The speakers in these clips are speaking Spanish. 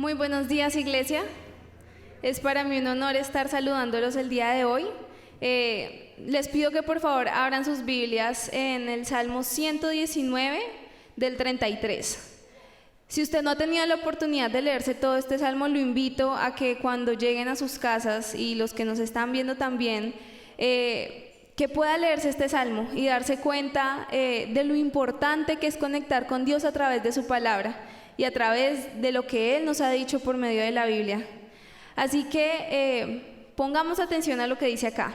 Muy buenos días, iglesia. Es para mí un honor estar saludándolos el día de hoy. Les pido que por favor abran sus Biblias en el Salmo 119 del 33. Si usted no ha tenido la oportunidad de leerse todo este salmo, lo invito a que cuando lleguen a sus casas, y los que nos están viendo también, que pueda leerse este salmo y darse cuenta de lo importante que es conectar con Dios a través de su palabra y a través de lo que Él nos ha dicho por medio de la Biblia. Así que pongamos atención a lo que dice acá.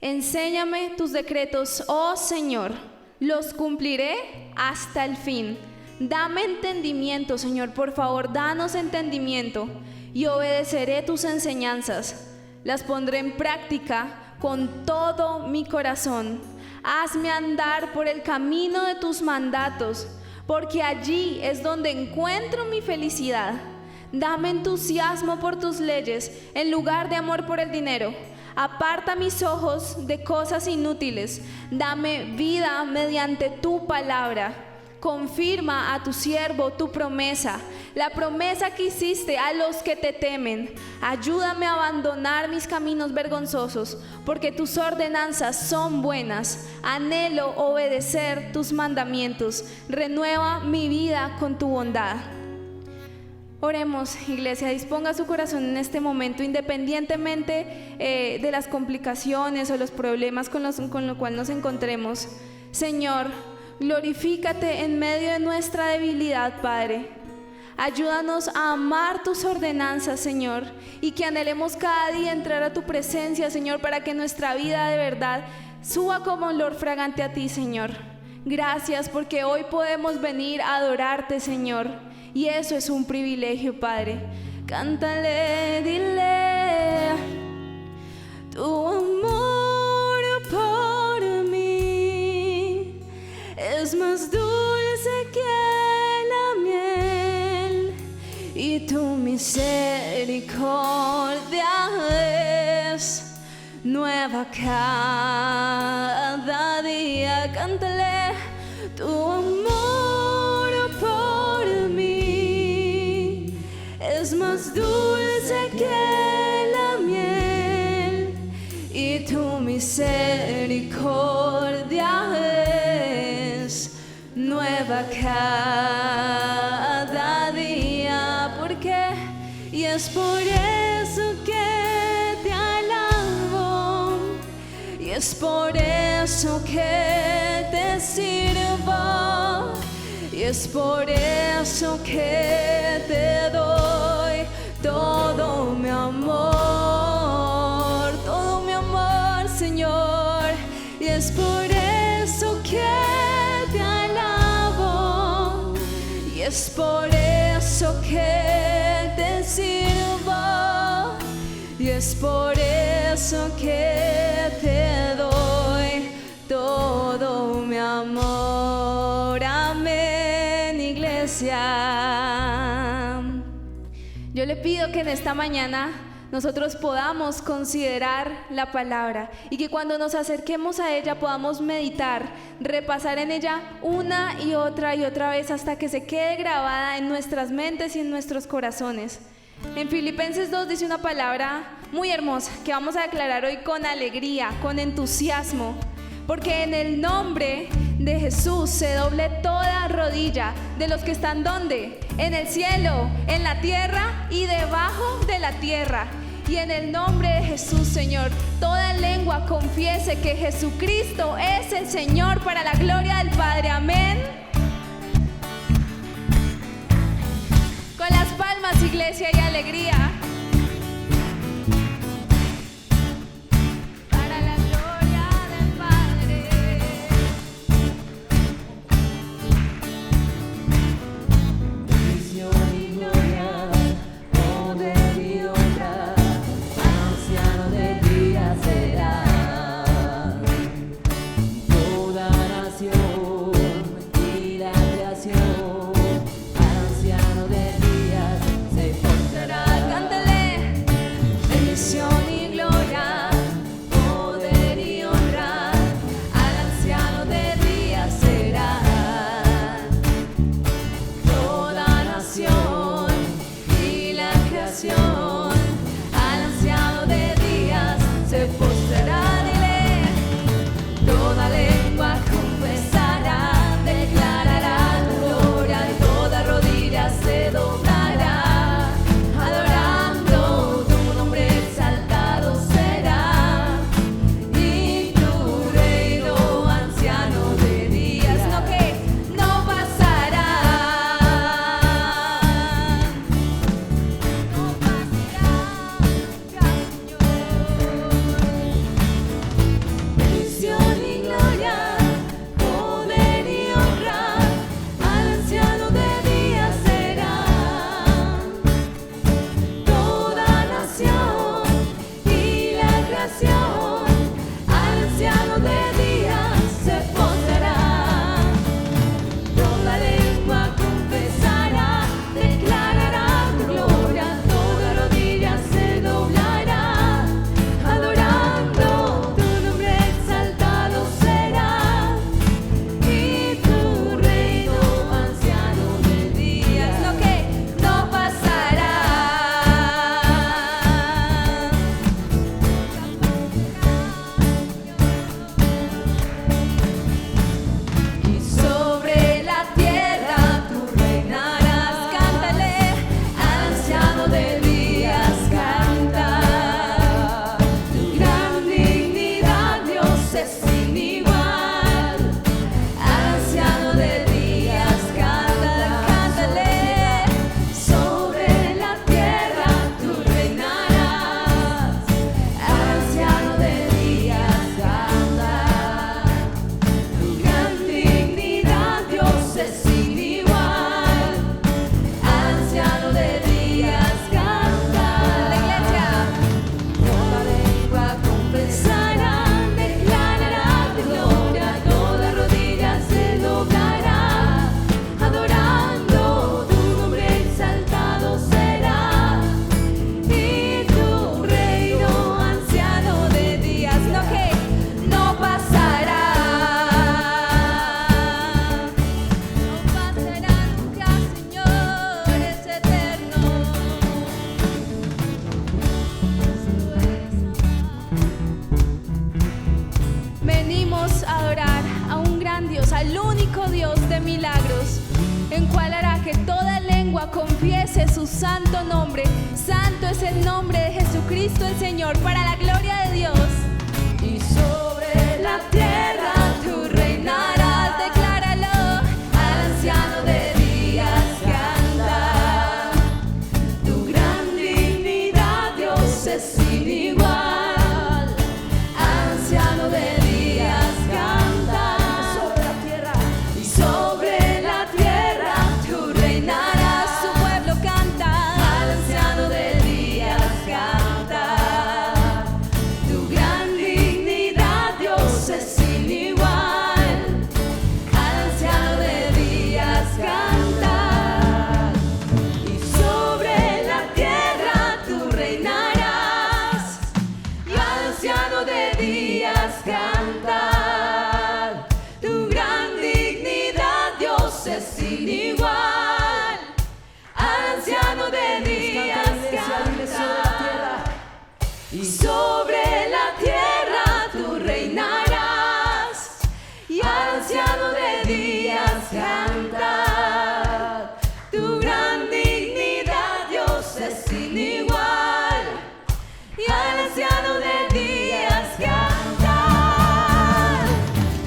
Enséñame tus decretos, oh Señor, los cumpliré hasta el fin. Dame entendimiento, Señor, por favor, danos entendimiento, y obedeceré tus enseñanzas. Las pondré en práctica con todo mi corazón. Hazme andar por el camino de tus mandatos, porque allí es donde encuentro mi felicidad. Dame entusiasmo por tus leyes en lugar de amor por el dinero. Aparta mis ojos de cosas inútiles. Dame vida mediante tu palabra. Confirma a tu siervo tu promesa, la promesa que hiciste a los que te temen. Ayúdame a abandonar mis caminos vergonzosos, porque tus ordenanzas son buenas. Anhelo obedecer tus mandamientos. Renueva mi vida con tu bondad. Oremos, iglesia, disponga su corazón en este momento, independientemente de las complicaciones o los problemas con los cuales nos encontremos. Señor, glorifícate en medio de nuestra debilidad, Padre. Ayúdanos a amar tus ordenanzas, Señor, y que anhelemos cada día entrar a tu presencia, Señor, para que nuestra vida de verdad suba como olor fragante a ti, Señor. Gracias porque hoy podemos venir a adorarte, Señor, y eso es un privilegio, Padre. Cántale, dile, tu amor por mí es más dulce que la miel, y tu misericordia es nueva cada día. Cántale, tu amor por mí es más dulce que la miel, y tu misericordia es nueva cada día. ¿Por qué? Y es por eso que te alabo, y es por eso que te sirvo, y es por eso que te doy todo mi amor, Señor. Y es por eso que te alabo, y es por eso que te sirvo, y es por eso que te doy todo mi amor. Amén, iglesia. Yo le pido que en esta mañana nosotros podamos considerar la palabra, y que cuando nos acerquemos a ella podamos meditar, repasar en ella una y otra vez hasta que se quede grabada en nuestras mentes y en nuestros corazones. En Filipenses 2 dice una palabra muy hermosa que vamos a declarar hoy con alegría, con entusiasmo, porque en el nombre de Jesús se doble toda rodilla de los que están ¿dónde? En el cielo, en la tierra y debajo de la tierra. Y en el nombre de Jesús, Señor, toda lengua confiese que Jesucristo es el Señor, para la gloria del Padre. Amén. Con las palmas, iglesia, y alegría. Anciano de días se portará. Cántale. venimos a adorar a un gran Dios, al único Dios de milagros, en cual hará que toda lengua confiese su santo nombre. Santo es el nombre de Jesucristo el Señor, para la gloria de Dios. Y sobre la tierra tú reinarás, decláralo, al anciano de días canta. Tu gran dignidad, Dios, es sin igual. Anciano de días canta. Sobre la tierra, y sobre la tierra tú reinarás. Su pueblo canta. Al anciano de días canta. Tu gran dignidad, Dios, es sin igual. Al anciano de días canta. Y sobre la tierra tú reinarás. Y al anciano de días canta. Tu gran dignidad, Dios, es sin igual. Al anciano de días canta. Y sobre la tierra tú reinarás. Y al anciano de días canta. Tu gran dignidad, Dios, es sin igual. Y al anciano de días canta.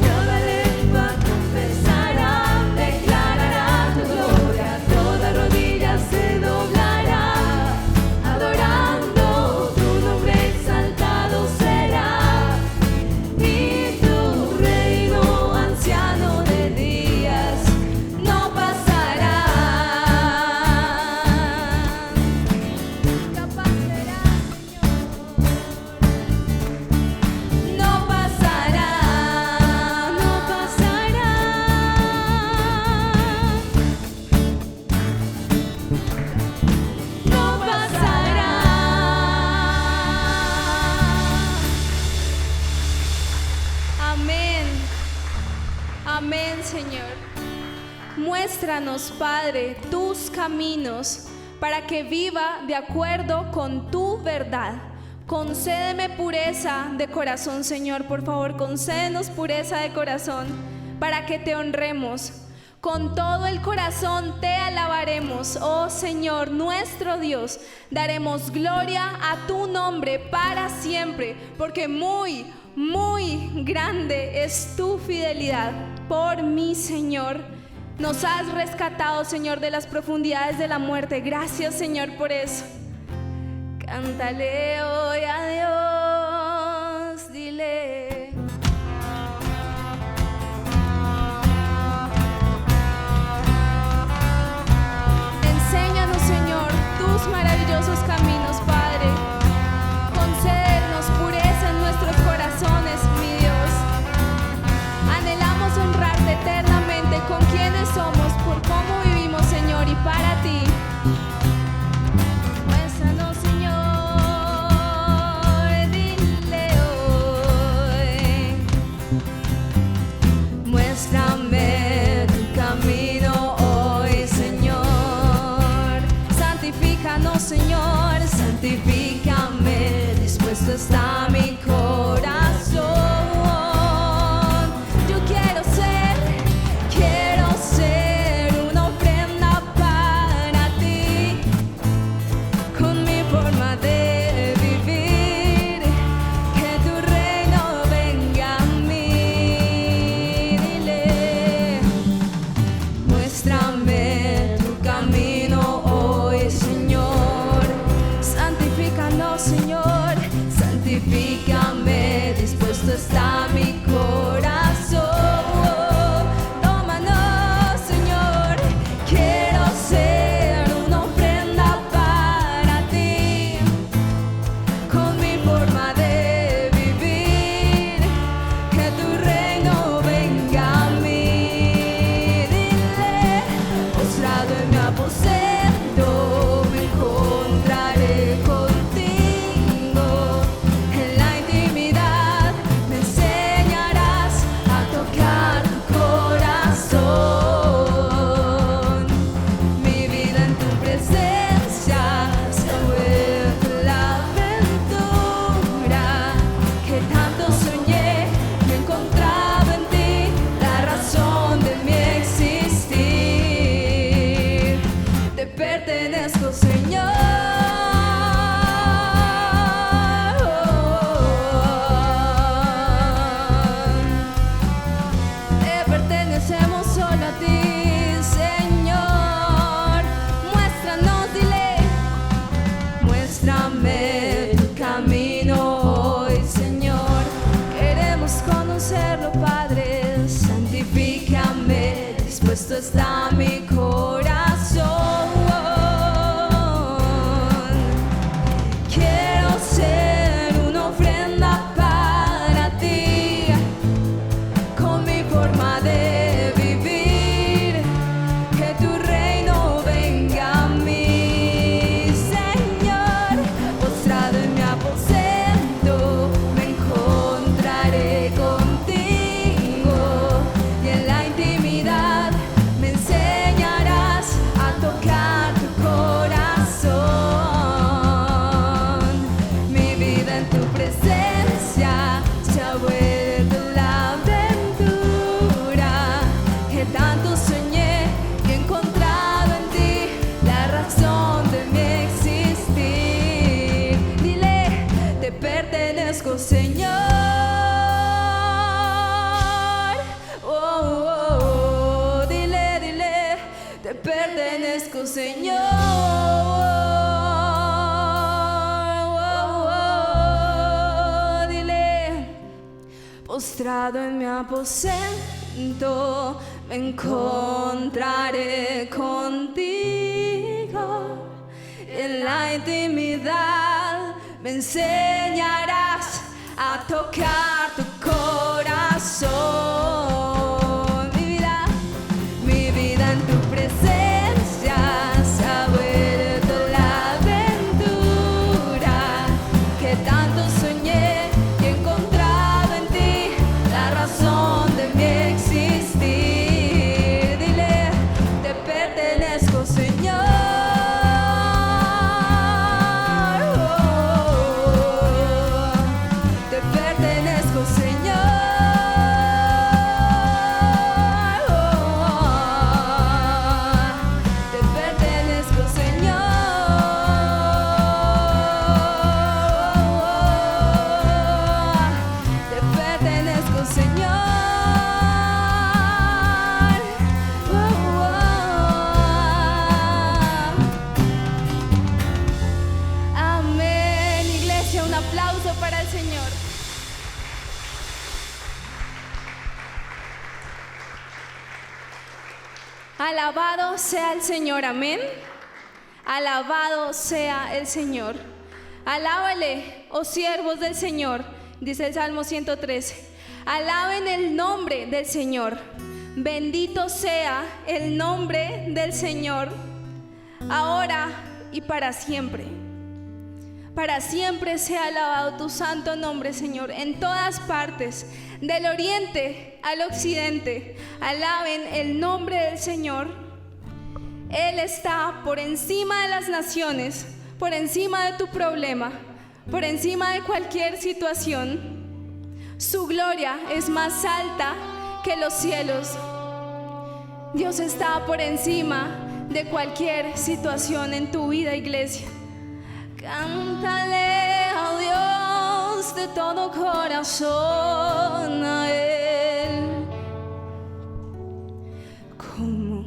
Toda lengua confesará, declarará tu gloria. Toda rodilla se doblará, adorando tu nombre exaltado será. Y tu reino, anciano de días, no pasará. Capaz será, Señor. No pasará, no pasará. No pasará. Amén. Amén, Señor. Muéstranos, Padre, tus caminos para que viva de acuerdo con tu verdad. Concédeme pureza de corazón, Señor, por favor, concédenos pureza de corazón para que te honremos. Con todo el corazón te alabaremos, oh Señor, nuestro Dios. Daremos gloria a tu nombre para siempre, porque muy, muy grande es tu fidelidad por mí, Señor. Nos has rescatado, Señor, de las profundidades de la muerte. Gracias, Señor, por eso. Cántale hoy a Dios, dile. Enséñanos, Señor, tus maravillosos caminos, Padre. Concédenos pureza en nuestros corazones, mi Dios. Anhelamos honrarte eternamente con quienes somos, por cómo vivimos, Señor, y para ti. Muéstranos, Señor, Postrado en mi aposento, me encontraré contigo. En la intimidad me enseñarás a tocar tu corazón. Mi vida en tu presencia se ha vuelto la aventura que tanto soñé y he encontrado en ti la razón de mi existir. Dile, te pertenezco, Señor. Alabado sea el Señor, amén. Alabado sea el Señor. Alábale, oh siervos del Señor, dice el Salmo 113. Alaben el nombre del Señor. Bendito sea el nombre del Señor, ahora y para siempre. Para siempre sea alabado tu santo nombre, Señor, en todas partes, del oriente al occidente. Alaben el nombre del Señor. Él está por encima de las naciones, por encima de tu problema, por encima de cualquier situación. Su gloria es más alta que los cielos. Dios está por encima de cualquier situación en tu vida, iglesia. Cántale a Dios de todo corazón, a Él. ¿Cómo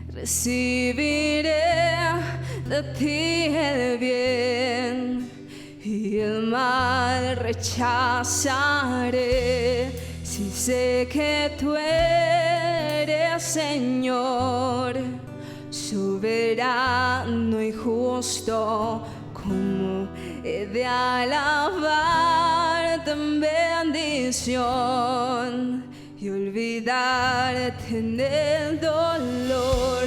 recibiré de ti el bien y el mal rechazaré? Si sé que tú eres Señor, soberano y justo, ¿cómo he de alabarte en bendición y olvidarte en el dolor?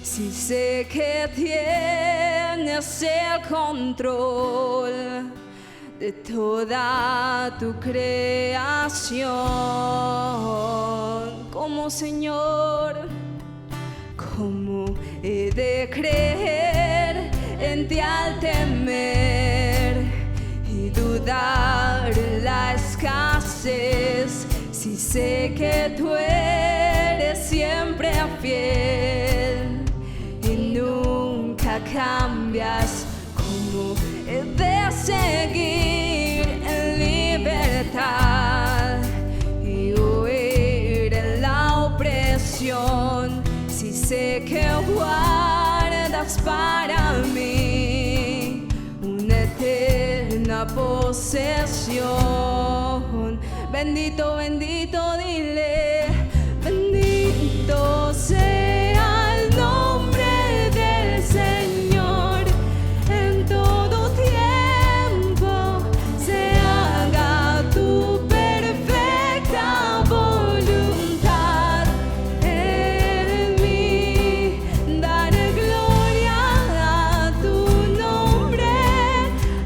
Si sé que tienes el control de toda tu creación, como Señor, ¿cómo he de creer en ti al temer y dudar en la escasez? Si sé que tú eres siempre fiel y nunca cambias, ¿cómo he de seguir en libertad y huir en la opresión? Si sé que guardas para mí una eterna posesión. Bendito, bendito, dile, bendito sea el nombre del Señor. En todo tiempo se haga tu perfecta voluntad en mí. Daré gloria a tu nombre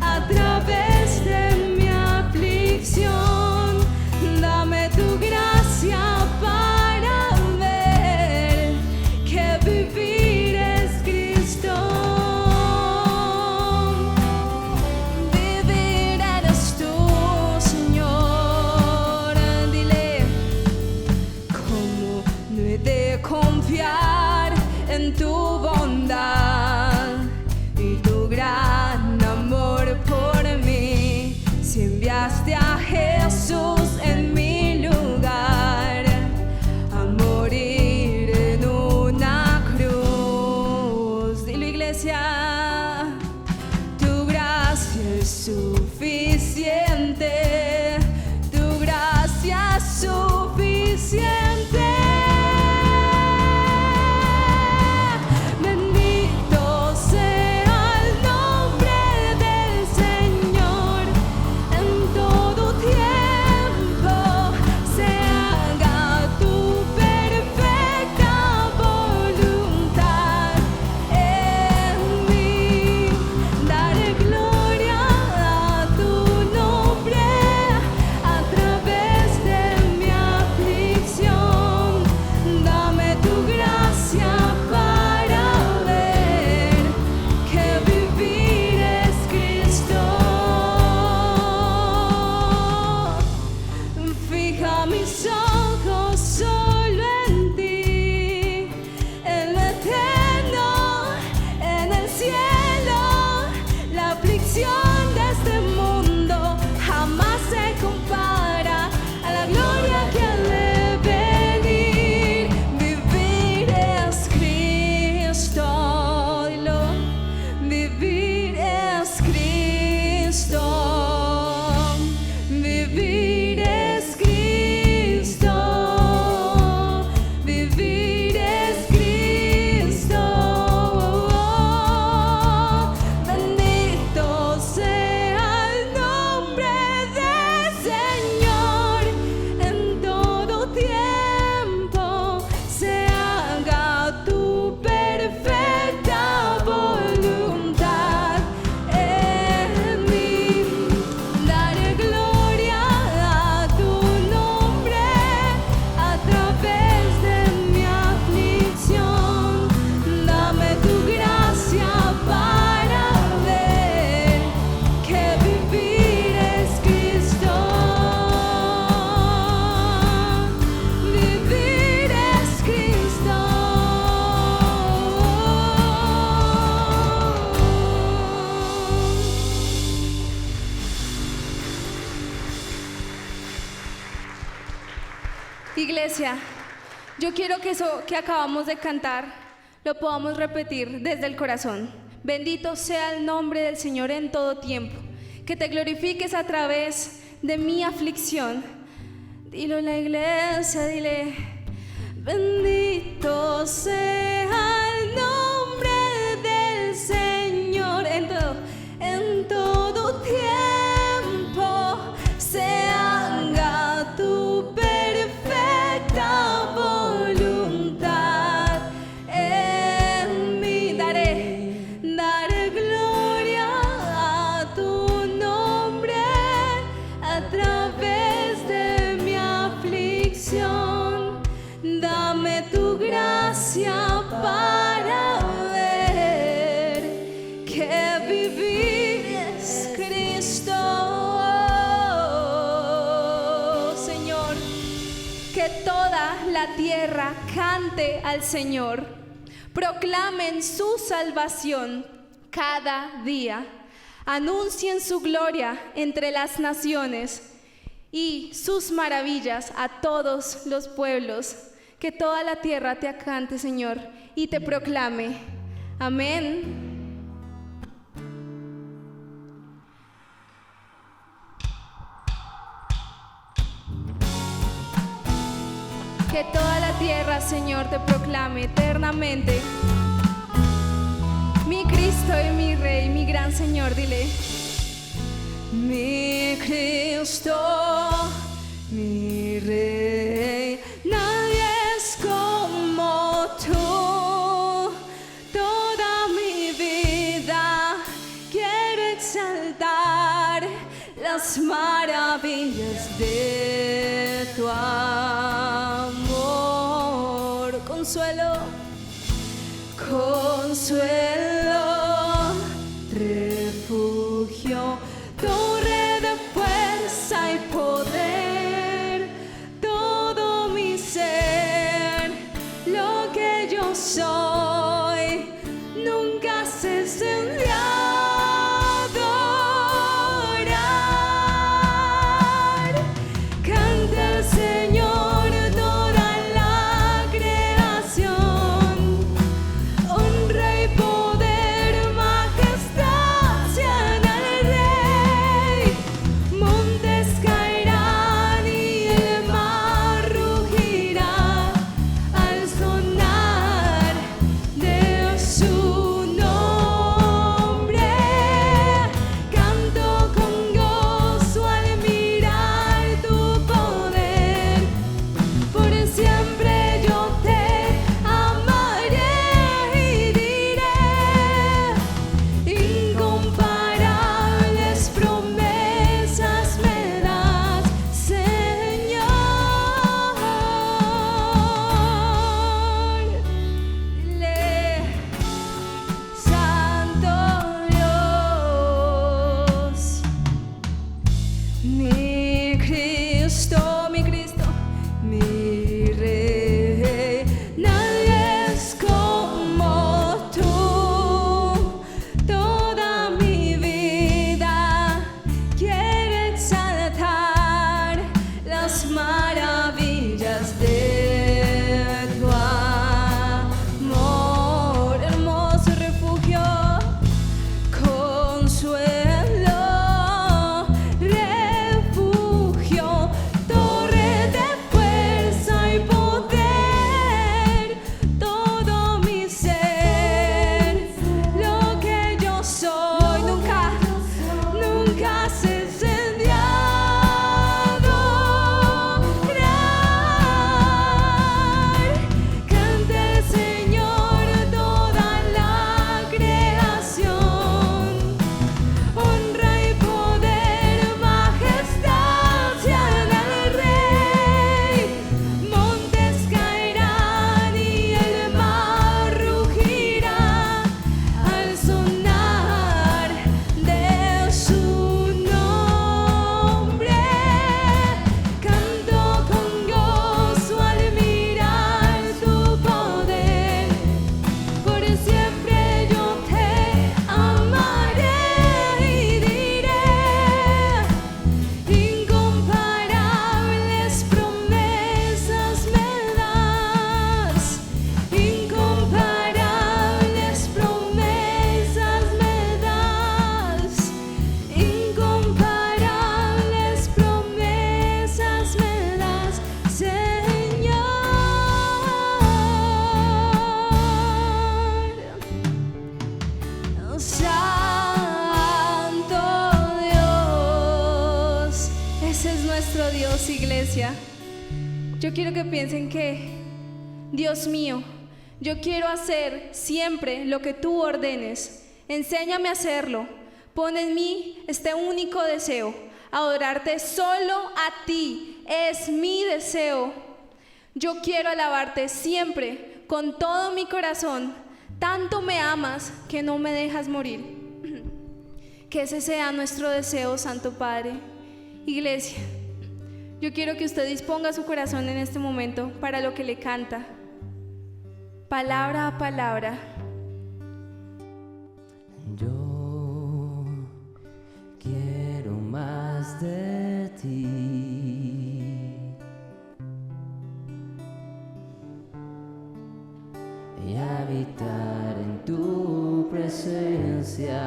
a través de mi aflicción. Dame tu gracia para ver que vivir es Cristo. Vivir eres tú, Señor. Dile, ¿cómo no he de confiar en tu bondad y tu gran amor por mí? Si enviaste a Jesús en mi lugar a morir en una cruz. Dilo, iglesia, tu gracia es suficiente, tu gracia Fija mis ojos solo en ti, en lo eterno, en el cielo. La aflicción de este mundo jamás se compara a la gloria que ha de venir. Vivir es Cristo, dilo. Vivir es Cristo. Vivir es Cristo. Vivir es Cristo. Bendito sea el nombre del Señor. En todo tiempo se haga tu perfecta voluntad en mí. Daré gloria a tu nombre a través de mi aflicción. Dame tu gracia para ver que vivir es Cristo. Vivir es Cristo. Iglesia, yo quiero que eso que acabamos de cantar lo podamos repetir desde el corazón. Bendito sea el nombre del Señor en todo tiempo. Que te glorifiques a través de mi aflicción. Dilo en la iglesia, dile. Bendito sea el nombre del Señor en todo tiempo. Se haga tu perfecta voluntad en mí. Daré gloria a tu nombre a través de mi aflicción. Dame tu gracia para ver que vivir es Cristo. Señor, que toda la tierra cante al Señor, proclamen su salvación cada día, anuncien su gloria entre las naciones y sus maravillas a todos los pueblos. Que toda la tierra te cante, Señor, y te proclame. Amén. Que toda la tierra, Señor, te proclame eternamente. Mi Cristo y mi Rey, mi gran Señor, dile. Mi Cristo, mi Rey, nadie es como tú. Toda mi vida quiero exaltar las maravillas de tu amor. Consuelo, refugio, torre de fuerza y poder. Todo mi ser, lo que yo soy, nunca cese de adorar. Cante al Señor toda la creación, honra y poder. Oremos, iglesia. Yo quiero que piensen que, Dios mío, yo quiero hacer siempre lo que tú ordenes. Enséñame a hacerlo. Pon en mí este único deseo, adorarte solo a ti. Es mi deseo. Yo quiero alabarte siempre, con todo mi corazón. Tanto me amas que no me dejas morir. Que ese sea nuestro deseo, Santo Padre. Iglesia, yo quiero que usted disponga su corazón en este momento para lo que le canta, palabra a palabra. Yo quiero más de ti y habitar en tu presencia.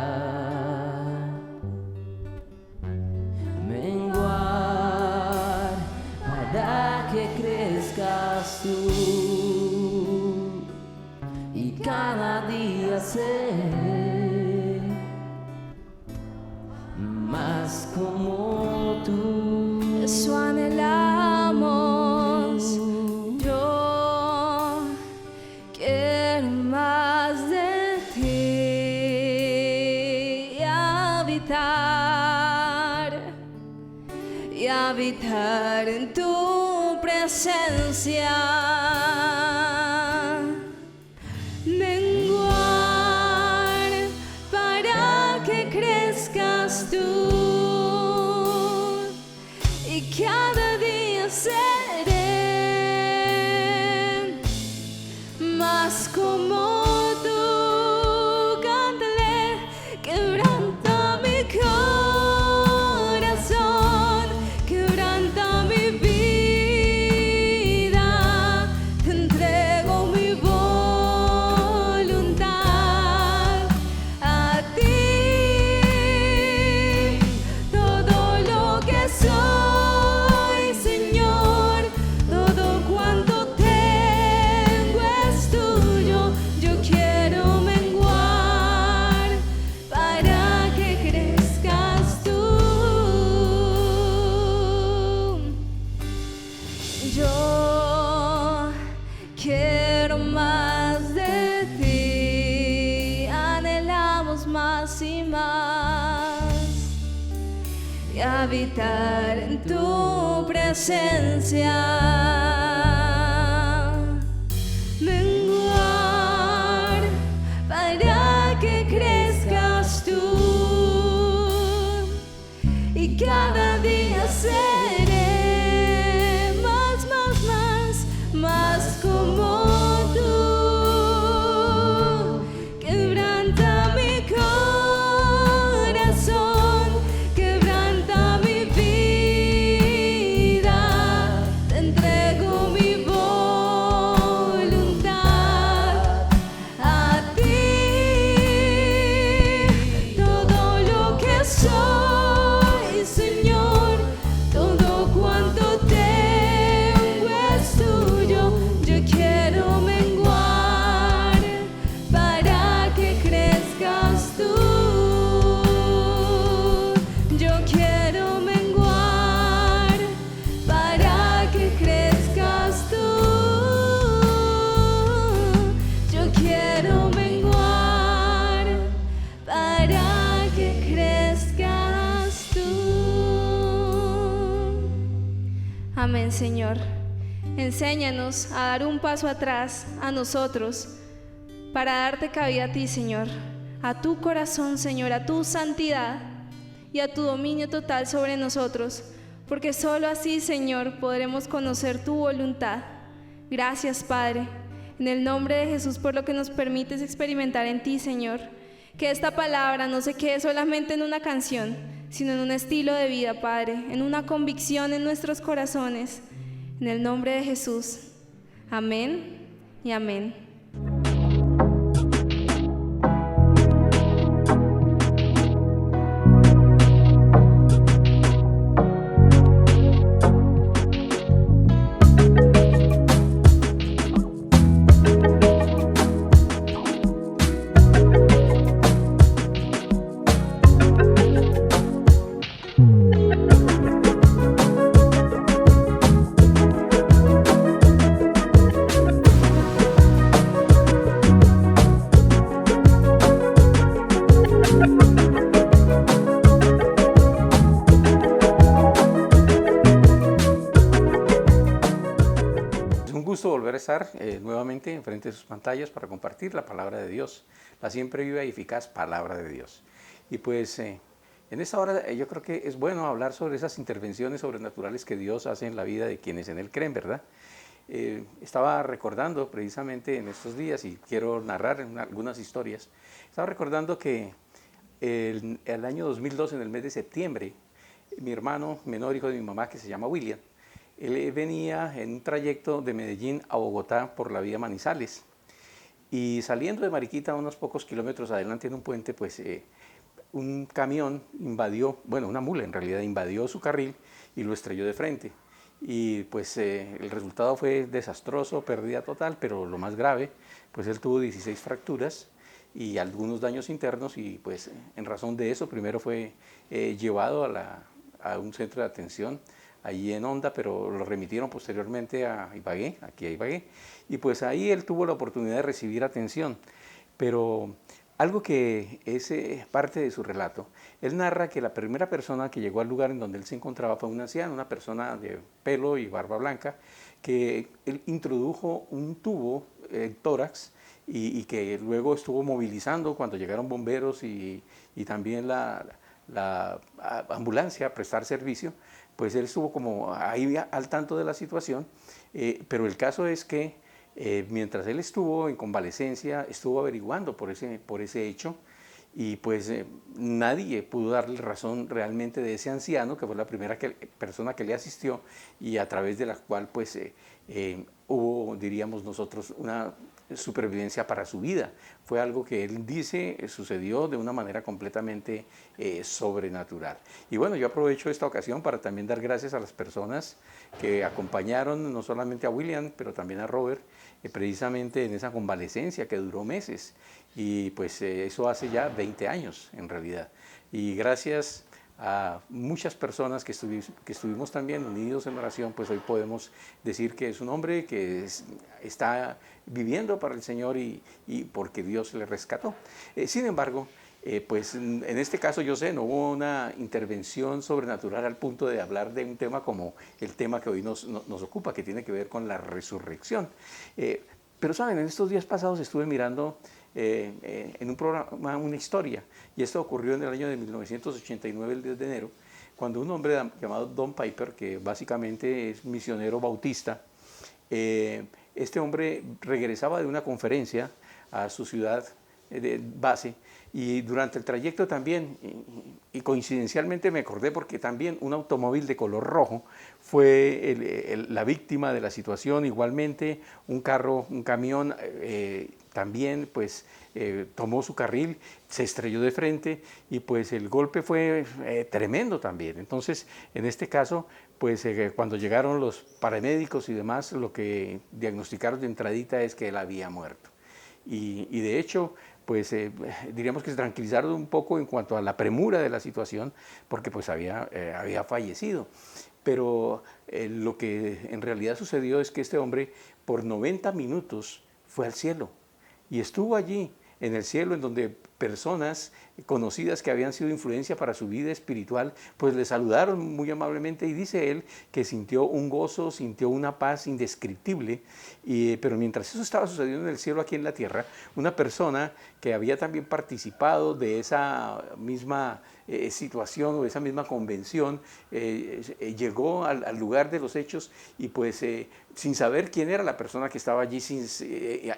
Para que crezcas tú y cada día ser más como tú. Eso anhelamos. Yo quiero más de ti y habitar en tu presencia, menguar para que crezcas tú y cada día seré más como tú. Cántale, quebranta mi corazón, quebranta mi vida, te entrego mi voluntad a ti. Todo lo que soy, Señor, todo cuanto tengo es tuyo. Yo quiero menguar para que crezcas tú. Yo quiero más de ti, anhelamos más y más, y habitar en tu presencia, menguar para que crezcas tú y cada día seré más como tú. Quebranta mi corazón, quebranta mi vida, te entrego mi voluntad a ti. Todo lo que soy, Señor, todo cuanto tengo es tuyo. Yo quiero menguar para que crezcas tú. Yo quiero menguar para que crezcas tú. Yo quiero menguar para que crezcas tú. Amén, Señor. Enséñanos a dar un paso atrás a nosotros para darte cabida a ti, Señor, a tu corazón, Señor, a tu santidad y a tu dominio total sobre nosotros, porque solo así, Señor, podremos conocer tu voluntad. Gracias, Padre, en el nombre de Jesús, por lo que nos permites experimentar en ti, Señor. Que esta palabra no se quede solamente en una canción, sino en un estilo de vida, Padre, en una convicción en nuestros corazones. En el nombre de Jesús. Amén y amén. gusto volver a estar nuevamente enfrente de sus pantallas para compartir la palabra de Dios, la siempre viva y eficaz palabra de Dios. Y pues en esta hora yo creo que es bueno hablar sobre esas intervenciones sobrenaturales que Dios hace en la vida de quienes en Él creen, ¿verdad? Estaba recordando precisamente en estos días, y quiero narrar algunas historias, estaba recordando que el año 2002, en el mes de septiembre, mi hermano menor, hijo de mi mamá, que se llama William, él venía en un trayecto de Medellín a Bogotá por la vía Manizales. Y saliendo de Mariquita, unos pocos kilómetros adelante en un puente, pues un camión invadió, bueno, una mula en realidad, invadió su carril y lo estrelló de frente. Y pues el resultado fue desastroso, pérdida total, pero lo más grave, pues él tuvo 16 fracturas y algunos daños internos, y pues en razón de eso primero fue llevado a un centro de atención allí en Honda, pero lo remitieron posteriormente a Ibagué, aquí a Ibagué, y pues ahí él tuvo la oportunidad de recibir atención. Pero algo que es parte de su relato, él narra que la primera persona que llegó al lugar en donde él se encontraba fue un anciano, una persona de pelo y barba blanca, que él introdujo un tubo, tórax, y que luego estuvo movilizando cuando llegaron bomberos y también la ambulancia a prestar servicio. Pues él estuvo como ahí al tanto de la situación, pero el caso es que mientras él estuvo en convalecencia, estuvo averiguando por ese hecho, y pues nadie pudo darle razón realmente de ese anciano, que fue la primera persona que le asistió y a través de la cual pues hubo, diríamos nosotros, una supervivencia para su vida. Fue algo que él dice sucedió de una manera completamente sobrenatural. Y bueno, yo aprovecho esta ocasión para también dar gracias a las personas que acompañaron no solamente a William, pero también a Robert, precisamente en esa convalecencia que duró meses. Y pues eso hace ya 20 años en realidad. Y gracias a muchas personas que estuvimos también unidos en oración, pues hoy podemos decir que es un hombre que está viviendo para el Señor y porque Dios le rescató. Sin embargo, pues en este caso yo sé, no hubo una intervención sobrenatural al punto de hablar de un tema como el tema que hoy nos ocupa, que tiene que ver con la resurrección. Pero saben, en estos días pasados estuve mirando en un programa una historia, y esto ocurrió en el año de 1989, el 10 de enero, cuando un hombre llamado Don Piper, que básicamente es misionero bautista, este hombre regresaba de una conferencia a su ciudad de base, y durante el trayecto también, y coincidencialmente me acordé porque también un automóvil de color rojo fue la víctima de la situación, igualmente un camión también pues tomó su carril, se estrelló de frente, y pues el golpe fue tremendo también. Entonces, en este caso, pues cuando llegaron los paramédicos y demás, lo que diagnosticaron de entradita es que él había muerto. Y de hecho, pues diríamos que se tranquilizaron un poco en cuanto a la premura de la situación, porque pues había fallecido. Pero lo que en realidad sucedió es que este hombre por 90 minutos fue al cielo y estuvo allí en el cielo, en donde personas conocidas que habían sido influencia para su vida espiritual, pues le saludaron muy amablemente, y dice él que sintió un gozo, sintió una paz indescriptible. Pero mientras eso estaba sucediendo en el cielo, aquí en la tierra, una persona que había también participado de esa misma situación o esa misma convención, llegó al lugar de los hechos, y pues sin saber quién era la persona que estaba allí,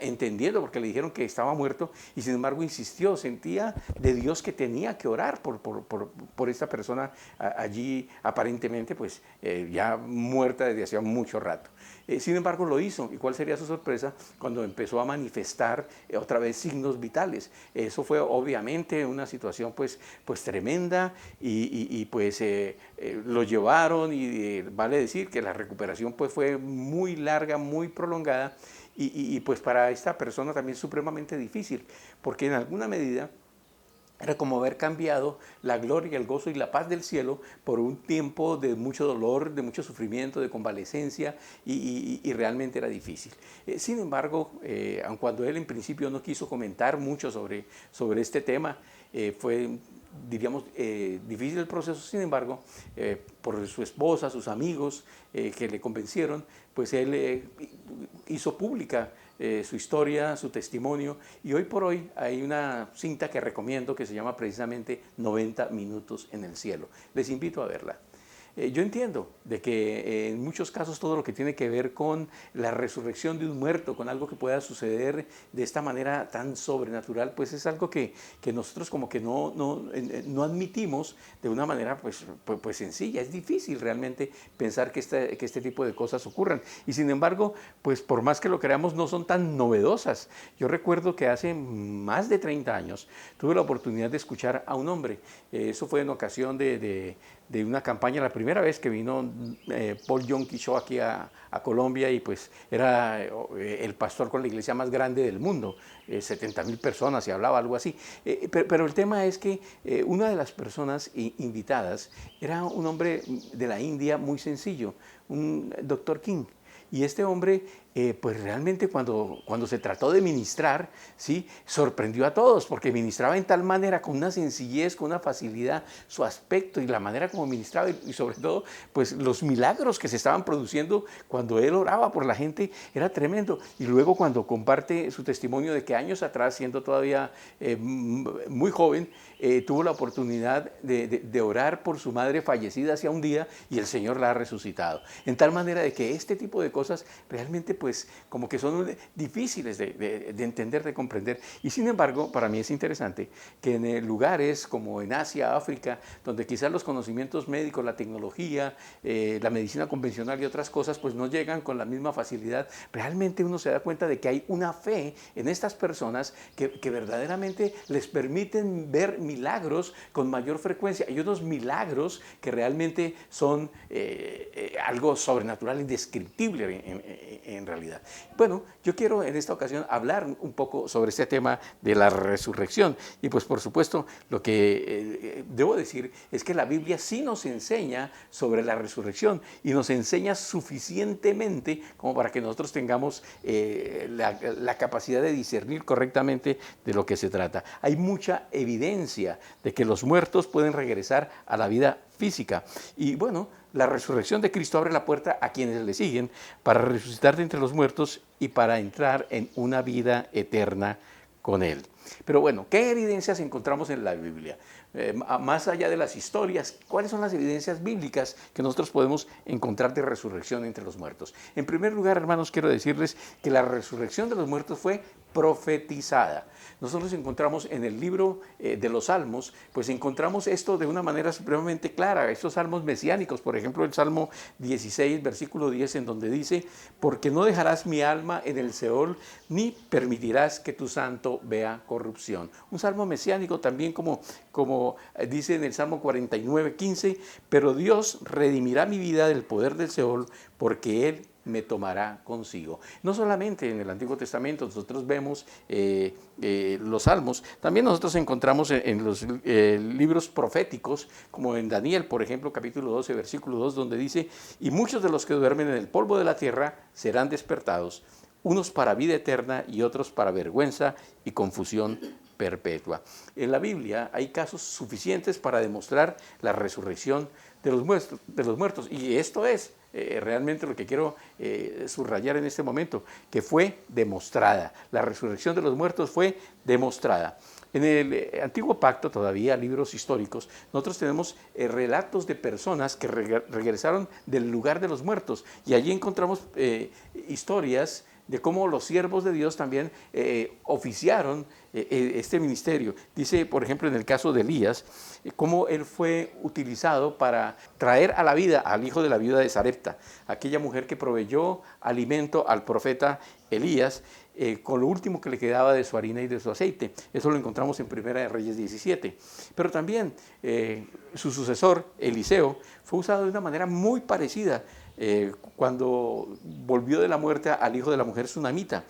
entendiendo, porque le dijeron que estaba muerto, y sin embargo insistió, sentía de Dios que tenía que orar por esta persona allí aparentemente pues ya muerta desde hacía mucho rato. Sin embargo lo hizo, y cuál sería su sorpresa cuando empezó a manifestar otra vez signos vitales. Eso fue obviamente una situación pues tremenda, y pues lo llevaron, y vale decir que la recuperación pues fue muy larga, muy prolongada, y pues para esta persona también supremamente difícil, porque en alguna medida era como haber cambiado la gloria, el gozo y la paz del cielo por un tiempo de mucho dolor, de mucho sufrimiento, de convalecencia, y realmente era difícil. Sin embargo, aun cuando él en principio no quiso comentar mucho sobre este tema, fue diríamos, difícil el proceso. Sin embargo, por su esposa, sus amigos que le convencieron, pues él hizo pública su historia, su testimonio, y hoy por hoy hay una cinta que recomiendo que se llama precisamente 90 minutos en el cielo. Les invito a verla. Yo entiendo de que en muchos casos todo lo que tiene que ver con la resurrección de un muerto, con algo que pueda suceder de esta manera tan sobrenatural, pues es algo que nosotros como que no admitimos de una manera pues sencilla. Es difícil realmente pensar que este tipo de cosas ocurran. Y sin embargo, pues por más que lo creamos, no son tan novedosas. Yo recuerdo que hace más de 30 años tuve la oportunidad de escuchar a un hombre. Eso fue en ocasión de una campaña, la primera vez que vino Paul Yonki Cho aquí a Colombia, y pues era el pastor con la iglesia más grande del mundo, 70,000 personas, y hablaba algo así. Pero el tema es que una de las personas invitadas era un hombre de la India muy sencillo, un Dr. King. Y este hombre, pues realmente cuando se trató de ministrar, ¿sí?, sorprendió a todos, porque ministraba en tal manera, con una sencillez, con una facilidad, su aspecto y la manera como ministraba, y sobre todo, pues los milagros que se estaban produciendo cuando él oraba por la gente, era tremendo. Y luego cuando comparte su testimonio de que años atrás, siendo todavía muy joven, tuvo la oportunidad de orar por su madre fallecida hacía un día, y el Señor la ha resucitado. En tal manera de que este tipo de cosas realmente pues como que son difíciles de entender, de comprender. Y sin embargo, para mí es interesante que en lugares como en Asia, África, donde quizás los conocimientos médicos, la tecnología, la medicina convencional y otras cosas pues no llegan con la misma facilidad, realmente uno se da cuenta de que hay una fe en estas personas que verdaderamente les permiten ver milagros con mayor frecuencia. Hay unos milagros que realmente son algo sobrenatural, indescriptible en realidad. Bueno, yo quiero en esta ocasión hablar un poco sobre este tema de la resurrección. Y pues por supuesto lo que debo decir es que la Biblia sí nos enseña sobre la resurrección, y nos enseña suficientemente como para que nosotros tengamos la capacidad de discernir correctamente de lo que se trata. Hay mucha evidencia de que los muertos pueden regresar a la vida física. Y bueno, la resurrección de Cristo abre la puerta a quienes le siguen para resucitar de entre los muertos y para entrar en una vida eterna con Él. Pero bueno, ¿qué evidencias encontramos en la Biblia? Más allá de las historias, ¿cuáles son las evidencias bíblicas que nosotros podemos encontrar de resurrección entre los muertos? En primer lugar, hermanos, quiero decirles que la resurrección de los muertos fue profetizada. Nosotros encontramos en el libro de los Salmos, pues encontramos esto de una manera supremamente clara. Estos salmos mesiánicos, por ejemplo, el Salmo 16, versículo 10, en donde dice: porque no dejarás mi alma en el Seol, ni permitirás que tu santo vea corrupción. Un salmo mesiánico también como dice en el Salmo 49, 15, pero Dios redimirá mi vida del poder del Seol, porque Él me tomará consigo. No solamente en el Antiguo Testamento nosotros vemos los salmos, también nosotros encontramos en los libros proféticos, como en Daniel, por ejemplo, capítulo 12, versículo 2, donde dice: y muchos de los que duermen en el polvo de la tierra serán despertados, unos para vida eterna y otros para vergüenza y confusión perpetua. En la Biblia hay casos suficientes para demostrar la resurrección de los muertos, y esto es realmente lo que quiero subrayar en este momento, que fue demostrada. La resurrección de los muertos fue demostrada. En el Antiguo Pacto, todavía libros históricos, nosotros tenemos relatos de personas que regresaron del lugar de los muertos, y allí encontramos historias de cómo los siervos de Dios también oficiaron este ministerio. Dice, por ejemplo, en el caso de Elías, cómo él fue utilizado para traer a la vida al hijo de la viuda de Sarepta, aquella mujer que proveyó alimento al profeta Elías, con lo último que le quedaba de su harina y de su aceite. Eso lo encontramos en Primera de Reyes 17. Pero también su sucesor, Eliseo, fue usado de una manera muy parecida cuando volvió de la muerte al hijo de la mujer sunamita,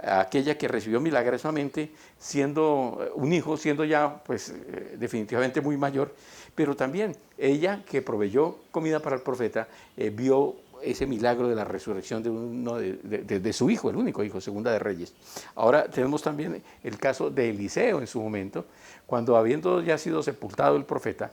aquella que recibió milagrosamente siendo un hijo, siendo ya pues definitivamente muy mayor, pero también ella que proveyó comida para el profeta vio ese milagro de la resurrección de uno de su hijo, el único hijo, Segunda de Reyes. Ahora tenemos también el caso de Eliseo en su momento, cuando habiendo ya sido sepultado el profeta,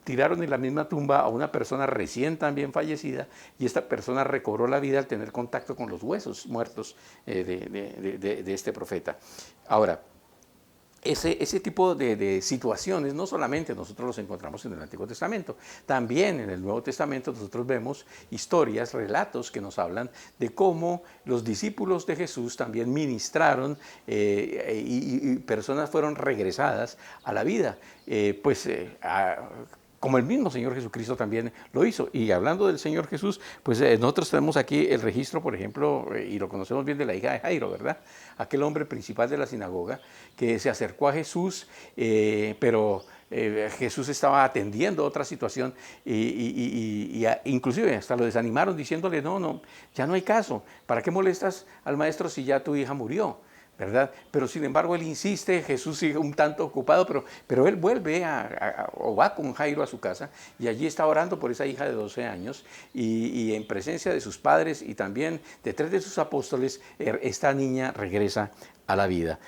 tiraron en la misma tumba a una persona recién también fallecida, y esta persona recobró la vida al tener contacto con los huesos muertos de este profeta. Ahora, ese tipo de situaciones no solamente nosotros los encontramos en el Antiguo Testamento, también en el Nuevo Testamento nosotros vemos historias, relatos que nos hablan de cómo los discípulos de Jesús también ministraron y personas fueron regresadas a la vida. Como el mismo Señor Jesucristo también lo hizo. Y hablando del Señor Jesús, pues nosotros tenemos aquí el registro, por ejemplo, y lo conocemos bien, de la hija de Jairo, ¿verdad? Aquel hombre principal de la sinagoga que se acercó a Jesús, pero Jesús estaba atendiendo otra situación y inclusive hasta lo desanimaron diciéndole, no, ya no hay caso, ¿para qué molestas al maestro si ya tu hija murió? ¿Verdad? Pero sin embargo él insiste, Jesús sigue un tanto ocupado, pero él vuelve o va con Jairo a su casa y allí está orando por esa hija de 12 años y en presencia de sus padres y también de 3 de sus apóstoles, esta niña regresa a la vida.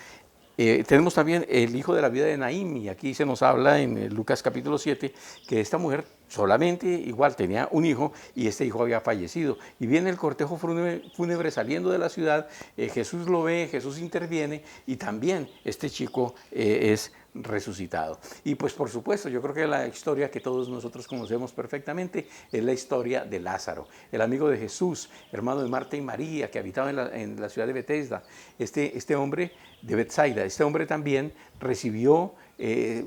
Tenemos también el hijo de la vida de Naín, y aquí se nos habla en Lucas capítulo 7 que esta mujer solamente igual tenía un hijo y este hijo había fallecido. Y viene el cortejo fúnebre saliendo de la ciudad, Jesús lo ve, Jesús interviene y también este chico es resucitado. Y pues por supuesto, yo creo que la historia que todos nosotros conocemos perfectamente es la historia de Lázaro, el amigo de Jesús, hermano de Marta y María, que habitaba en la ciudad de Betesda. Este hombre de Betsaida, este hombre también recibió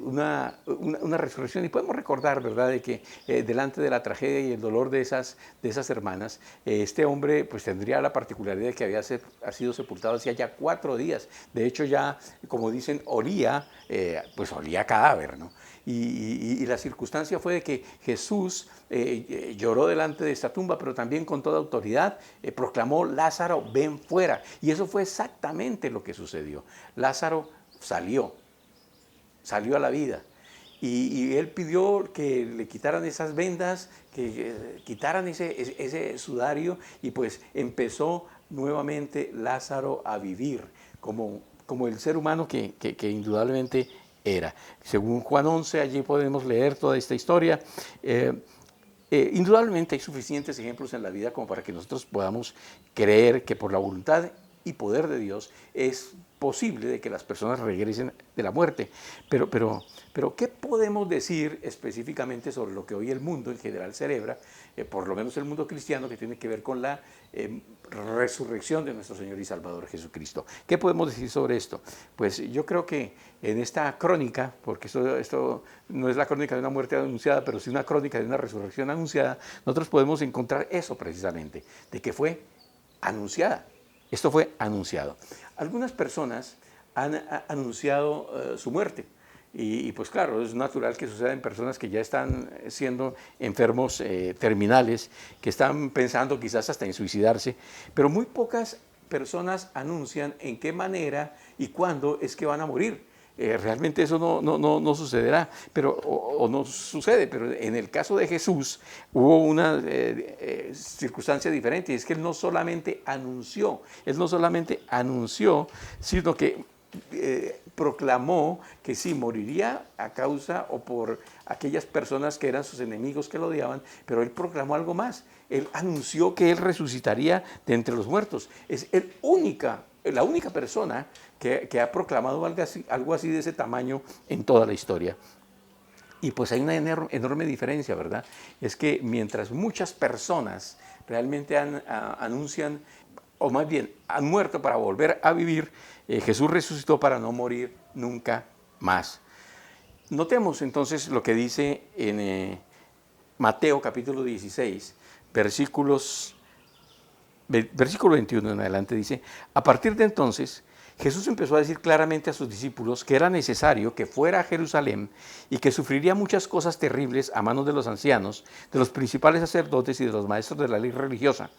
una resurrección, y podemos recordar, ¿verdad?, de que delante de la tragedia y el dolor de esas hermanas, este hombre pues tendría la particularidad de que había sido sepultado hacía ya 4 días. De hecho ya, como dicen, olía cadáver, ¿no? Y la circunstancia fue de que Jesús lloró delante de esta tumba, pero también con toda autoridad proclamó: Lázaro, ven fuera. Y eso fue exactamente lo que sucedió. Lázaro salió a la vida. Y él pidió que le quitaran esas vendas, que quitaran ese sudario, y pues empezó nuevamente Lázaro a vivir como el ser humano que indudablemente era. Según Juan 11, allí podemos leer toda esta historia. Indudablemente hay suficientes ejemplos en la vida como para que nosotros podamos creer que por la voluntad y poder de Dios es posible de que las personas regresen de la muerte. Pero ¿qué podemos decir específicamente sobre lo que hoy el mundo en general celebra, por lo menos el mundo cristiano, que tiene que ver con la resurrección de nuestro Señor y Salvador Jesucristo? ¿Qué podemos decir sobre esto? Pues yo creo que en esta crónica, porque esto no es la crónica de una muerte anunciada, pero sí una crónica de una resurrección anunciada, nosotros podemos encontrar eso precisamente, de que fue anunciada. Esto fue anunciado. Algunas personas han anunciado su muerte. Y pues claro, es natural que suceda en personas que ya están siendo enfermos terminales, que están pensando quizás hasta en suicidarse, pero muy pocas personas anuncian en qué manera y cuándo es que van a morir. Realmente eso no sucederá, o no sucede, pero en el caso de Jesús hubo una circunstancia diferente, y es que Él no solamente anunció, sino que proclamó que sí, moriría a causa o por aquellas personas que eran sus enemigos, que lo odiaban, pero Él proclamó algo más. Él anunció que Él resucitaría de entre los muertos. Es la única persona que ha proclamado algo así de ese tamaño en toda la historia. Y pues hay una enorme diferencia, ¿verdad? Es que mientras muchas personas realmente anuncian, o más bien han muerto para volver a vivir, Jesús resucitó para no morir nunca más. Notemos entonces lo que dice en Mateo capítulo 16, versículo 21 en adelante, dice: a partir de entonces Jesús empezó a decir claramente a sus discípulos que era necesario que fuera a Jerusalén y que sufriría muchas cosas terribles a manos de los ancianos, de los principales sacerdotes y de los maestros de la ley religiosa.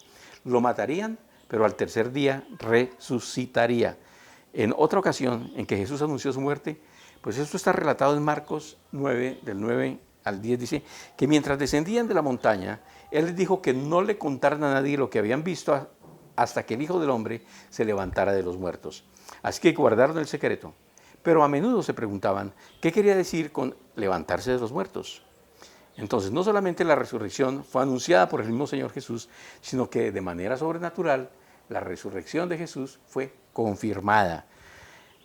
Lo matarían, pero al tercer día resucitaría. En otra ocasión en que Jesús anunció su muerte, pues esto está relatado en Marcos 9, del 9 al 10, dice que mientras descendían de la montaña, Él les dijo que no le contaran a nadie lo que habían visto hasta que el Hijo del Hombre se levantara de los muertos. Así que guardaron el secreto. Pero a menudo se preguntaban, ¿qué quería decir con levantarse de los muertos? Entonces, no solamente la resurrección fue anunciada por el mismo Señor Jesús, sino que de manera sobrenatural, la resurrección de Jesús fue confirmada.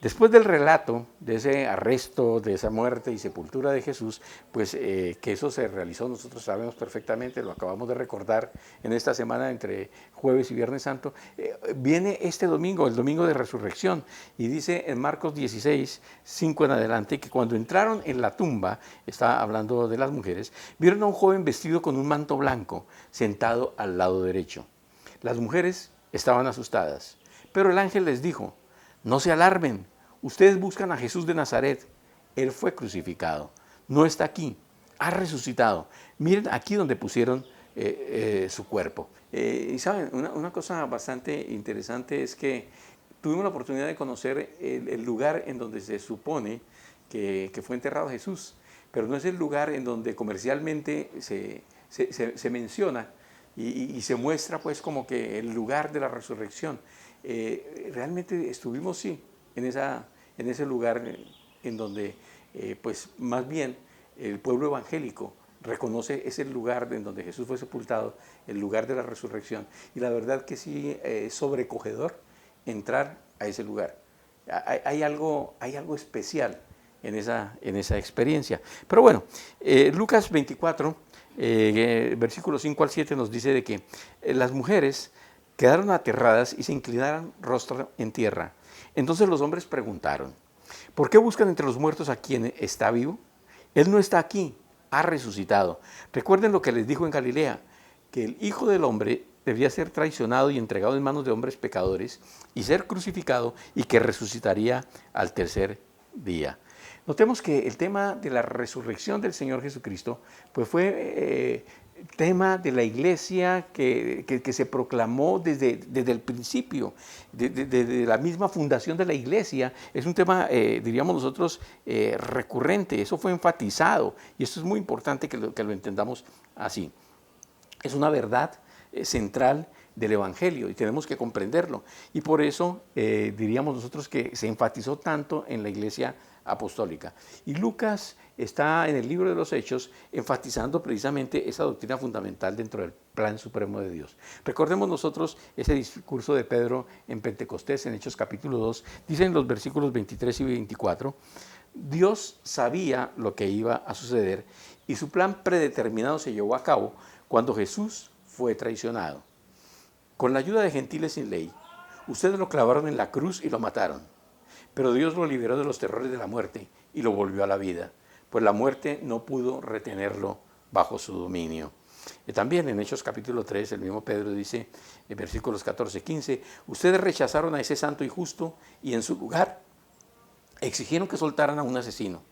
Después del relato de ese arresto, de esa muerte y sepultura de Jesús, pues que eso se realizó, nosotros sabemos perfectamente, lo acabamos de recordar en esta semana entre jueves y viernes santo, viene este domingo, el domingo de resurrección, y dice en Marcos 16, 5 en adelante, que cuando entraron en la tumba, está hablando de las mujeres, vieron a un joven vestido con un manto blanco, sentado al lado derecho. Las mujeres estaban asustadas, pero el ángel les dijo, no se alarmen, ustedes buscan a Jesús de Nazaret. Él fue crucificado, no está aquí, ha resucitado. Miren aquí donde pusieron su cuerpo. Y saben, una cosa bastante interesante es que tuvimos la oportunidad de conocer el lugar en donde se supone que fue enterrado Jesús, pero no es el lugar en donde comercialmente se menciona y se muestra pues como que el lugar de la resurrección. Realmente estuvimos, sí, en ese lugar en donde, pues más bien, el pueblo evangélico reconoce ese lugar en donde Jesús fue sepultado, el lugar de la resurrección. Y la verdad que sí es sobrecogedor entrar a ese lugar. Hay algo especial en esa experiencia. Pero bueno, Lucas 24, versículos 5 al 7 nos dice de que las mujeres quedaron aterradas y se inclinaron rostro en tierra. Entonces los hombres preguntaron, ¿por qué buscan entre los muertos a quien está vivo? Él no está aquí, ha resucitado. Recuerden lo que les dijo en Galilea, que el Hijo del Hombre debía ser traicionado y entregado en manos de hombres pecadores y ser crucificado y que resucitaría al tercer día. Notemos que el tema de la resurrección del Señor Jesucristo pues fue tema de la iglesia que se proclamó desde el principio, desde la misma fundación de la iglesia. Es un tema, diríamos nosotros, recurrente. Eso fue enfatizado y esto es muy importante que lo entendamos así. Es una verdad central del Evangelio y tenemos que comprenderlo. Y por eso diríamos nosotros que se enfatizó tanto en la iglesia apostólica. Y Lucas está en el libro de los Hechos enfatizando precisamente esa doctrina fundamental dentro del plan supremo de Dios. Recordemos nosotros ese discurso de Pedro en Pentecostés, en Hechos capítulo 2, dicen los versículos 23 y 24, Dios sabía lo que iba a suceder y su plan predeterminado se llevó a cabo cuando Jesús fue traicionado. Con la ayuda de gentiles sin ley, ustedes lo clavaron en la cruz y lo mataron. Pero Dios lo liberó de los terrores de la muerte y lo volvió a la vida, pues la muerte no pudo retenerlo bajo su dominio. Y también en Hechos capítulo 3, el mismo Pedro dice, en versículos 14 y 15, ustedes rechazaron a ese santo y justo y en su lugar exigieron que soltaran a un asesino.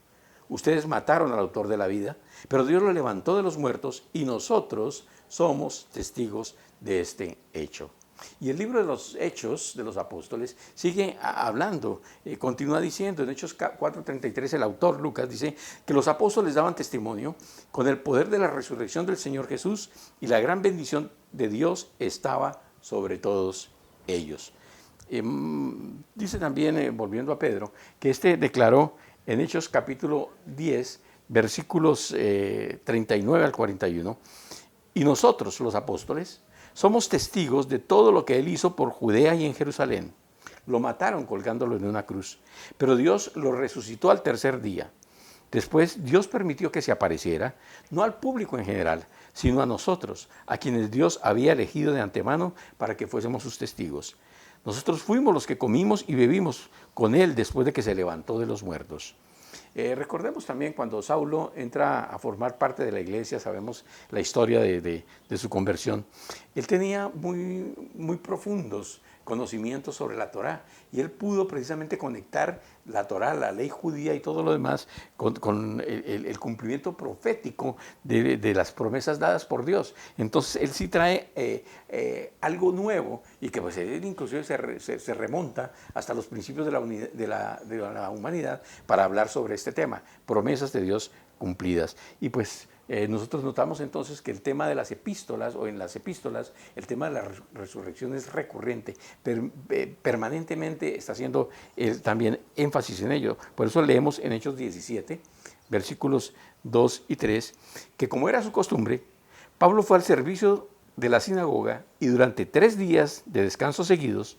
Ustedes mataron al autor de la vida, pero Dios lo levantó de los muertos y nosotros somos testigos de este hecho. Y el libro de los Hechos de los Apóstoles sigue hablando, continúa diciendo en Hechos 4:33 el autor Lucas dice que los apóstoles daban testimonio con el poder de la resurrección del Señor Jesús y la gran bendición de Dios estaba sobre todos ellos. Dice también, volviendo a Pedro, que este declaró en Hechos capítulo 10, versículos 39 al 41, y nosotros los apóstoles somos testigos de todo lo que él hizo por Judea y en Jerusalén. Lo mataron colgándolo en una cruz, pero Dios lo resucitó al tercer día. Después Dios permitió que se apareciera, no al público en general, sino a nosotros, a quienes Dios había elegido de antemano para que fuésemos sus testigos. Nosotros fuimos los que comimos y bebimos con él después de que se levantó de los muertos. Recordemos también cuando Saulo entra a formar parte de la iglesia, sabemos la historia de su conversión. Él tenía muy profundos conocimientos sobre la Torá y él pudo precisamente conectar la Torá, la ley judía y todo lo demás con el cumplimiento profético de las promesas dadas por Dios. Entonces él sí trae algo nuevo y que pues él inclusive se remonta hasta los principios de la humanidad para hablar sobre este tema, promesas de Dios cumplidas. Y pues nosotros notamos entonces que el tema de las epístolas, o en las epístolas, el tema de la resurrección es recurrente, permanentemente está haciendo también énfasis en ello. Por eso leemos en Hechos 17, versículos 2 y 3, que como era su costumbre, Pablo fue al servicio de la sinagoga y durante 3 días de descanso seguidos,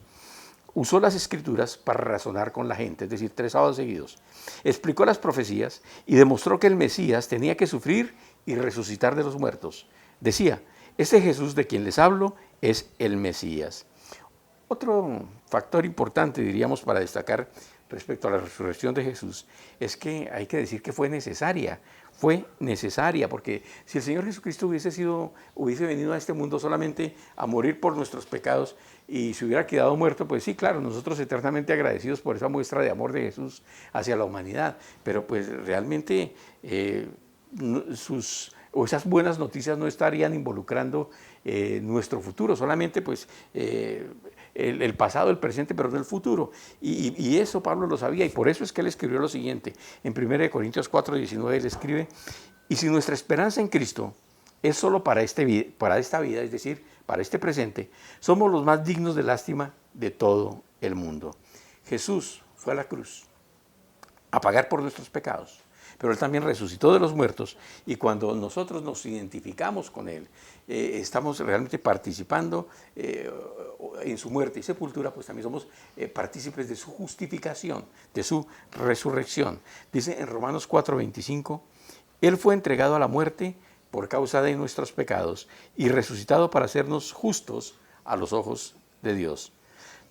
usó las escrituras para razonar con la gente, es decir, 3 sábados seguidos. Explicó las profecías y demostró que el Mesías tenía que sufrir y resucitar de los muertos. Decía, este Jesús de quien les hablo es el Mesías. Otro factor importante, diríamos, para destacar respecto a la resurrección de Jesús, es que hay que decir que fue necesaria, porque si el Señor Jesucristo hubiese venido a este mundo solamente a morir por nuestros pecados y se hubiera quedado muerto, pues sí, claro, nosotros eternamente agradecidos por esa muestra de amor de Jesús hacia la humanidad, pero pues realmente esas buenas noticias no estarían involucrando nuestro futuro, solamente pues el pasado, el presente, pero no el futuro. Y eso Pablo lo sabía, y por eso es que él escribió lo siguiente. En 1 Corintios 4, 19 él escribe, y si nuestra esperanza en Cristo es solo para esta vida, es decir, para este presente, somos los más dignos de lástima de todo el mundo. Jesús fue a la cruz a pagar por nuestros pecados, pero Él también resucitó de los muertos, y cuando nosotros nos identificamos con Él, estamos realmente participando en su muerte y sepultura, pues también somos partícipes de su justificación, de su resurrección. Dice en Romanos 4:25, Él fue entregado a la muerte por causa de nuestros pecados y resucitado para hacernos justos a los ojos de Dios.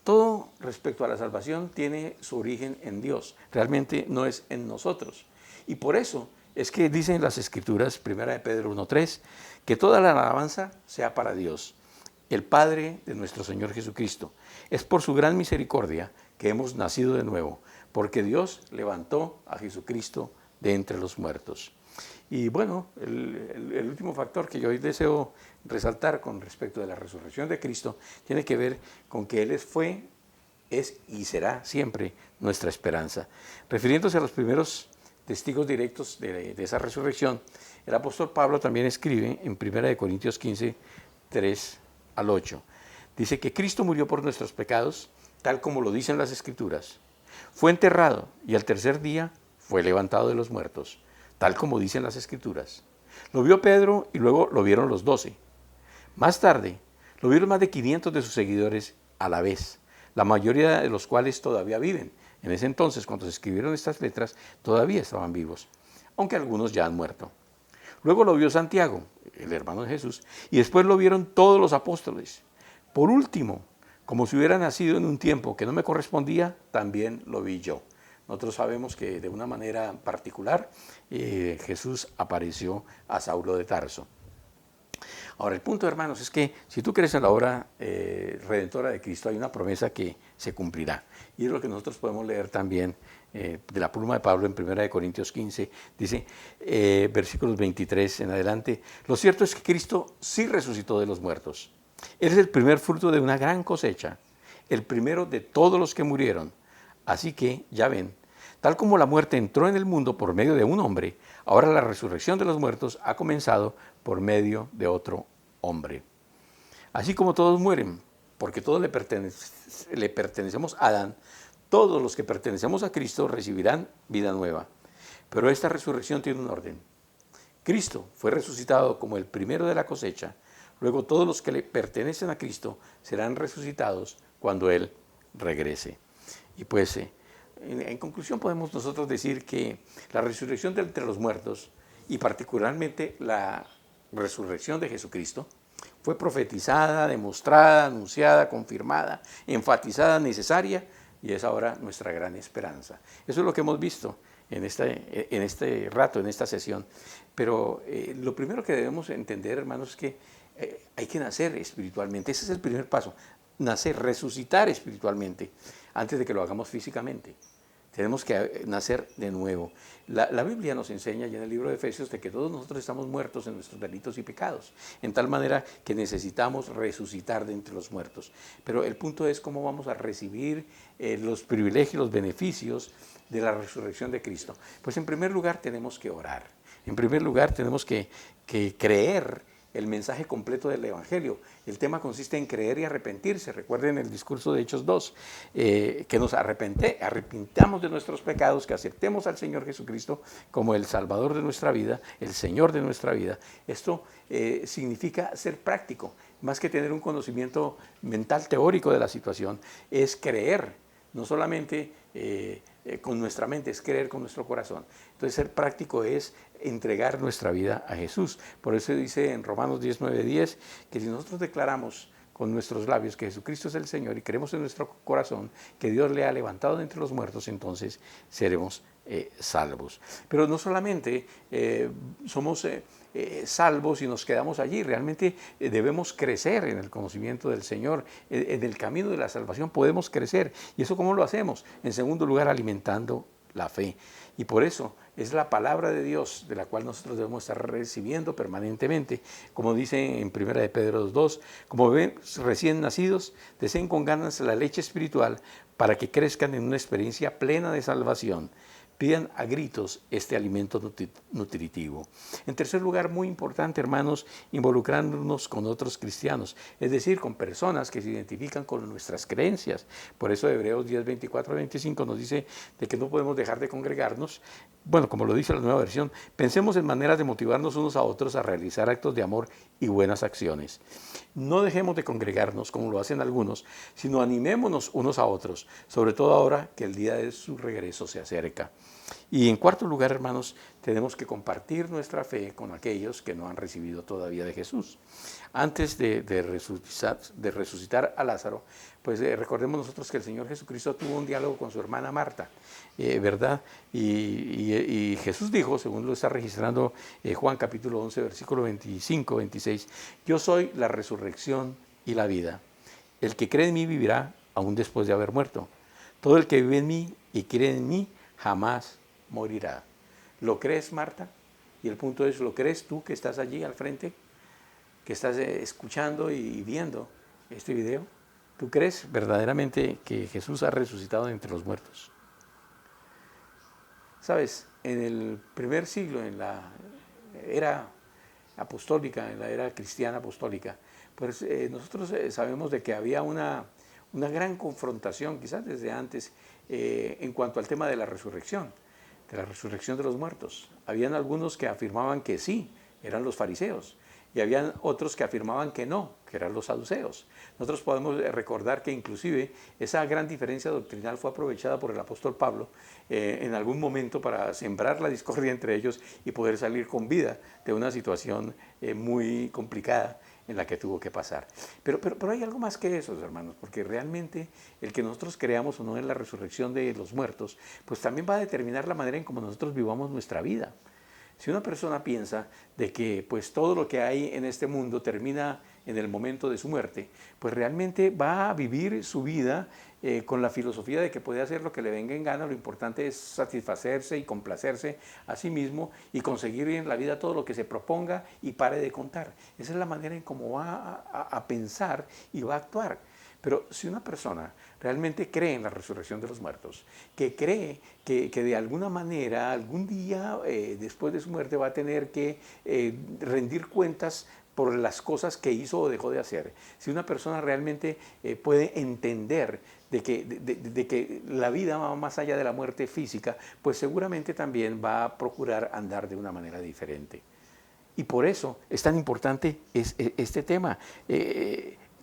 Todo respecto a la salvación tiene su origen en Dios, realmente no es en nosotros. Y por eso es que dicen las Escrituras, 1 de Pedro 1:3, que toda la alabanza sea para Dios, el Padre de nuestro Señor Jesucristo. Es por su gran misericordia que hemos nacido de nuevo, porque Dios levantó a Jesucristo de entre los muertos. Y bueno, el último factor que yo hoy deseo resaltar con respecto de la resurrección de Cristo tiene que ver con que Él es y será siempre nuestra esperanza. Refiriéndose a los primeros testigos directos de esa resurrección, el apóstol Pablo también escribe en 1 Corintios 15, 3 al 8. Dice que Cristo murió por nuestros pecados, tal como lo dicen las Escrituras. Fue enterrado y al tercer día fue levantado de los muertos, tal como dicen las Escrituras. Lo vio Pedro y luego lo vieron los 12. Más tarde, lo vieron más de 500 de sus seguidores a la vez, la mayoría de los cuales todavía viven. En ese entonces, cuando se escribieron estas letras, todavía estaban vivos, aunque algunos ya han muerto. Luego lo vio Santiago, el hermano de Jesús, y después lo vieron todos los apóstoles. Por último, como si hubiera nacido en un tiempo que no me correspondía, también lo vi yo. Nosotros sabemos que de una manera particular Jesús apareció a Saulo de Tarso. Ahora, el punto, hermanos, es que si tú crees en la obra redentora de Cristo, hay una promesa que se cumplirá. Y es lo que nosotros podemos leer también de la pluma de Pablo en 1 Corintios 15, dice, versículos 23 en adelante, lo cierto es que Cristo sí resucitó de los muertos. Él es el primer fruto de una gran cosecha, el primero de todos los que murieron. Así que, ya ven, tal como la muerte entró en el mundo por medio de un hombre, ahora la resurrección de los muertos ha comenzado por medio de otro hombre. Así como todos mueren, porque todos le pertenecemos a Adán, todos los que pertenecemos a Cristo recibirán vida nueva. Pero esta resurrección tiene un orden. Cristo fue resucitado como el primero de la cosecha, luego todos los que le pertenecen a Cristo serán resucitados cuando Él regrese. Y pues, en conclusión podemos nosotros decir que la resurrección de entre los muertos, y particularmente la resurrección de Jesucristo, fue profetizada, demostrada, anunciada, confirmada, enfatizada, necesaria, y es ahora nuestra gran esperanza. Eso es lo que hemos visto en este rato, en esta sesión. Pero lo primero que debemos entender, hermanos, es que hay que nacer espiritualmente. Ese es el primer paso, nacer, resucitar espiritualmente, antes de que lo hagamos físicamente. Tenemos que nacer de nuevo. La Biblia nos enseña ya en el libro de Efesios de que todos nosotros estamos muertos en nuestros delitos y pecados, en tal manera que necesitamos resucitar de entre los muertos. Pero el punto es cómo vamos a recibir los privilegios, los beneficios de la resurrección de Cristo. Pues en primer lugar tenemos que orar. En primer lugar, tenemos que creer el mensaje completo del Evangelio. El tema consiste en creer y arrepentirse. Recuerden el discurso de Hechos 2, que nos arrepintamos de nuestros pecados, que aceptemos al Señor Jesucristo como el Salvador de nuestra vida, el Señor de nuestra vida. Esto significa ser práctico, más que tener un conocimiento mental teórico de la situación, es creer, no solamente con nuestra mente, es creer con nuestro corazón. Entonces ser práctico es entregar nuestra vida a Jesús. Por eso dice en Romanos 10:9-10 que si nosotros declaramos con nuestros labios que Jesucristo es el Señor y creemos en nuestro corazón que Dios le ha levantado de entre los muertos, entonces seremos salvos. Pero no solamente somos salvos y nos quedamos allí, realmente debemos crecer en el conocimiento del Señor, en el camino de la salvación podemos crecer. ¿Y eso cómo lo hacemos? En segundo lugar, alimentando la fe. Y por eso es la palabra de Dios de la cual nosotros debemos estar recibiendo permanentemente. Como dice en 1 de Pedro 2, como bebés recién nacidos, deseen con ganas la leche espiritual para que crezcan en una experiencia plena de salvación. Pidan a gritos este alimento nutritivo. En tercer lugar, muy importante, hermanos, involucrándonos con otros cristianos, es decir, con personas que se identifican con nuestras creencias. Por eso Hebreos 10:24-25 nos dice de que no podemos dejar de congregarnos. Bueno, como lo dice la Nueva Versión, pensemos en maneras de motivarnos unos a otros a realizar actos de amor y buenas acciones. No dejemos de congregarnos como lo hacen algunos, sino animémonos unos a otros, sobre todo ahora que el día de su regreso se acerca. Y en cuarto lugar, hermanos, tenemos que compartir nuestra fe con aquellos que no han recibido todavía de Jesús. Antes de resucitar a Lázaro, pues recordemos nosotros que el Señor Jesucristo tuvo un diálogo con su hermana Marta, ¿verdad? Y Jesús dijo, según lo está registrando Juan capítulo 11, versículo 25-26, yo soy la resurrección y la vida. El que cree en mí vivirá aún después de haber muerto. Todo el que vive en mí y cree en mí jamás morirá. ¿Lo crees, Marta? Y el punto es, ¿lo crees tú que estás allí al frente? Que estás escuchando y viendo este video. ¿Tú crees verdaderamente que Jesús ha resucitado de entre los muertos? Sabes, en el primer siglo, en la era apostólica, en la era cristiana apostólica, pues nosotros sabemos de que había una gran confrontación, quizás desde antes, en cuanto al tema de la resurrección de los muertos. Habían algunos que afirmaban que sí, eran los fariseos, y habían otros que afirmaban que no, que eran los saduceos. Nosotros podemos recordar que inclusive esa gran diferencia doctrinal fue aprovechada por el apóstol Pablo en algún momento para sembrar la discordia entre ellos y poder salir con vida de una situación muy complicada en la que tuvo que pasar. Pero hay algo más que eso, hermanos, porque realmente el que nosotros creamos o no en la resurrección de los muertos, pues también va a determinar la manera en cómo nosotros vivamos nuestra vida. Si una persona piensa de que pues todo lo que hay en este mundo termina en el momento de su muerte, pues realmente va a vivir su vida con la filosofía de que puede hacer lo que le venga en gana, lo importante es satisfacerse y complacerse a sí mismo y conseguir en la vida todo lo que se proponga y pare de contar. Esa es la manera en cómo va a pensar y va a actuar. Pero si una persona realmente cree en la resurrección de los muertos, que cree que de alguna manera, algún día después de su muerte va a tener que rendir cuentas por las cosas que hizo o dejó de hacer, si una persona realmente puede entender de que la vida va más allá de la muerte física, pues seguramente también va a procurar andar de una manera diferente. Y por eso es tan importante este tema.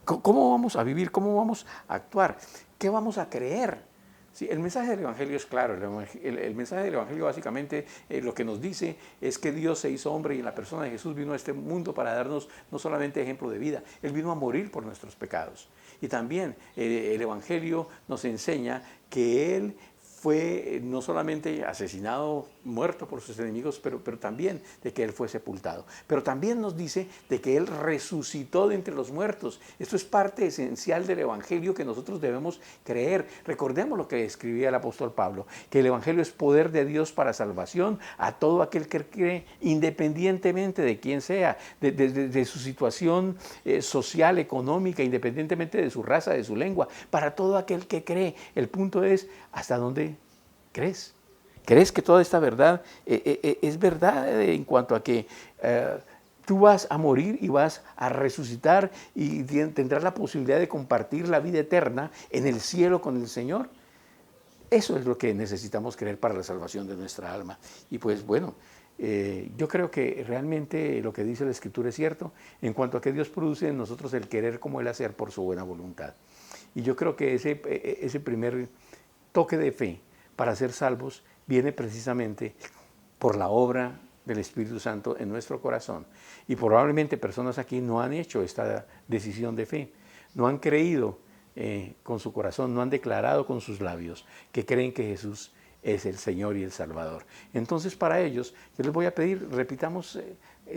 ¿Cómo vamos a vivir? ¿Cómo vamos a actuar? ¿Qué vamos a creer? Sí, el mensaje del Evangelio es claro. El mensaje del Evangelio básicamente lo que nos dice es que Dios se hizo hombre y en la persona de Jesús vino a este mundo para darnos no solamente ejemplo de vida, Él vino a morir por nuestros pecados. Y también el Evangelio nos enseña que Él fue no solamente asesinado, muerto por sus enemigos, pero también de que Él fue sepultado. Pero también nos dice de que Él resucitó de entre los muertos. Esto es parte esencial del Evangelio que nosotros debemos creer. Recordemos lo que escribía el apóstol Pablo, que el Evangelio es poder de Dios para salvación a todo aquel que cree, independientemente de quién sea, de su situación social, económica, independientemente de su raza, de su lengua, para todo aquel que cree. El punto es, ¿hasta dónde crees? ¿Crees que toda esta verdad es verdad en cuanto a que tú vas a morir y vas a resucitar y tendrás la posibilidad de compartir la vida eterna en el cielo con el Señor? Eso es lo que necesitamos creer para la salvación de nuestra alma. Y pues bueno, yo creo que realmente lo que dice la Escritura es cierto en cuanto a que Dios produce en nosotros el querer como el hacer por su buena voluntad. Y yo creo que ese primer toque de fe para ser salvos viene precisamente por la obra del Espíritu Santo en nuestro corazón. Y probablemente personas aquí no han hecho esta decisión de fe, no han creído con su corazón, no han declarado con sus labios que creen que Jesús es el Señor y el Salvador. Entonces, para ellos, yo les voy a pedir, repitamos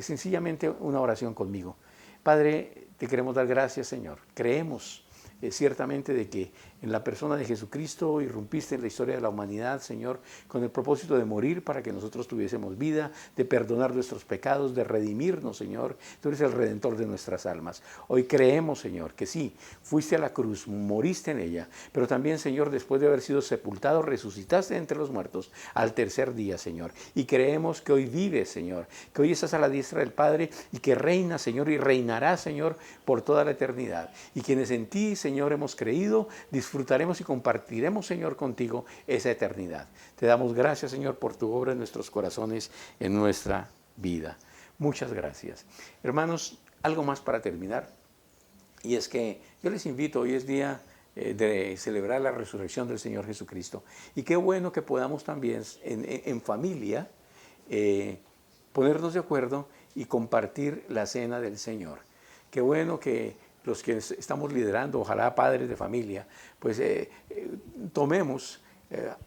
sencillamente una oración conmigo. Padre, te queremos dar gracias, Señor. Creemos ciertamente de que en la persona de Jesucristo irrumpiste en la historia de la humanidad, Señor, con el propósito de morir para que nosotros tuviésemos vida, de perdonar nuestros pecados, de redimirnos, Señor. Tú eres el Redentor de nuestras almas. Hoy creemos, Señor, que sí, fuiste a la cruz, moriste en ella, pero también, Señor, después de haber sido sepultado, resucitaste entre los muertos al tercer día, Señor. Y creemos que hoy vives, Señor, que hoy estás a la diestra del Padre y que reinas, Señor, y reinarás, Señor, por toda la eternidad. Y quienes en ti, Señor, hemos creído, disfrutaremos y compartiremos, Señor, contigo esa eternidad. Te damos gracias, Señor, por tu obra en nuestros corazones, en nuestra vida. Muchas gracias. Hermanos, algo más para terminar. Y es que yo les invito, hoy es día de celebrar la resurrección del Señor Jesucristo. Y qué bueno que podamos también en familia ponernos de acuerdo y compartir la cena del Señor. Qué bueno que los que estamos liderando, ojalá padres de familia, pues tomemos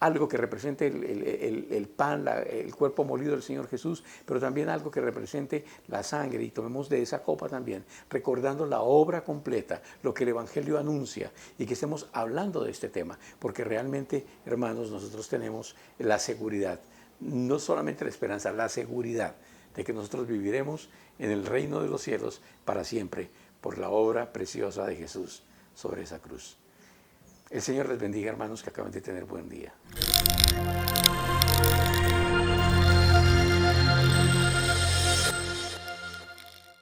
algo que represente el pan, el cuerpo molido del Señor Jesús, pero también algo que represente la sangre, y tomemos de esa copa también, recordando la obra completa, lo que el Evangelio anuncia, y que estemos hablando de este tema, porque realmente, hermanos, nosotros tenemos la seguridad, no solamente la esperanza, la seguridad de que nosotros viviremos en el reino de los cielos para siempre, por la obra preciosa de Jesús sobre esa cruz. El Señor les bendiga, hermanos, que acaban de tener buen día.